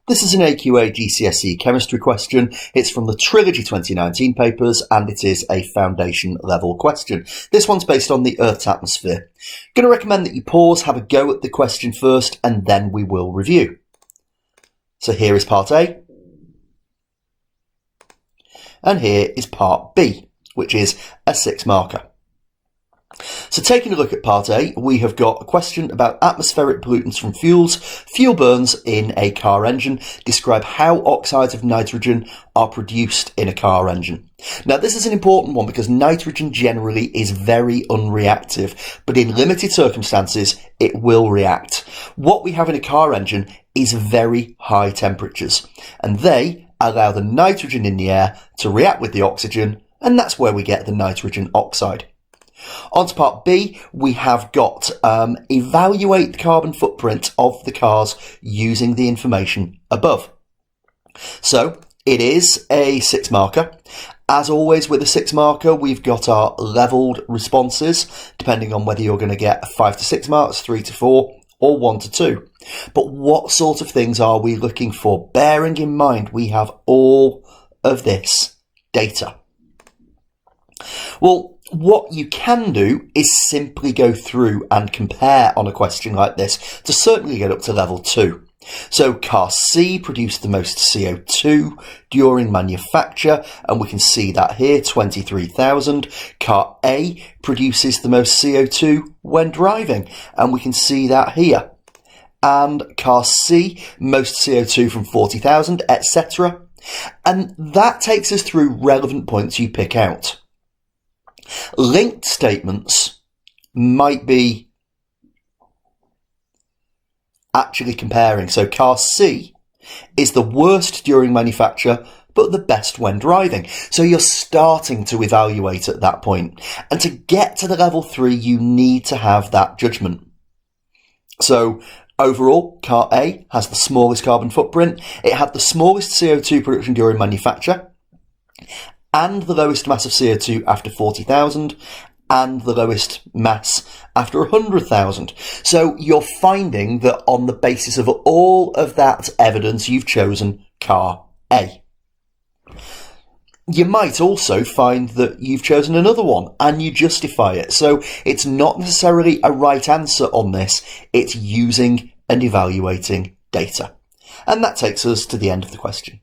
This is an AQA GCSE chemistry question. It's from the Trilogy 2019 papers and it is a foundation level question. This one's based on the Earth's atmosphere. Going to recommend that you pause, have a go at the question first, and then we will review. So here is part A. And here is part B, which is a 6 marker. So taking a look at part A, we have got a question about atmospheric pollutants from fuels, fuel burns in a car engine. Describe how oxides of nitrogen are produced in a car engine. Now this is an important one because nitrogen generally is very unreactive, but in limited circumstances it will react. What we have in a car engine is very high temperatures, and they allow the nitrogen in the air to react with the oxygen, and that's where we get the nitrogen oxide. On to part B, we have got evaluate the carbon footprint of the cars using the information above. So it is a 6 marker. As always with a 6 marker, we've got our levelled responses, depending on whether you're going to get 5 to 6 marks, 3 to 4, or 1 to 2. But what sort of things are we looking for? Bearing in mind we have all of this data. Well, what you can do is simply go through and compare on a question like this to certainly get up to level 2. So car C produced the most CO2 during manufacture, and we can see that here, 23,000. Car A produces the most CO2 when driving, and we can see that here. And car C, most CO2 from 40,000, etc. And that takes us through relevant points you pick out. Linked statements might be actually comparing. So car C is the worst during manufacture, but the best when driving. So you're starting to evaluate at that point. And to get to the level 3, you need to have that judgment. So overall, car A has the smallest carbon footprint. It had the smallest CO2 production during manufacture, and the lowest mass of CO2 after 40,000, and the lowest mass after 100,000. So you're finding that on the basis of all of that evidence, you've chosen car A. You might also find that you've chosen another one and you justify it. So it's not necessarily a right answer on this, it's using and evaluating data. And that takes us to the end of the question.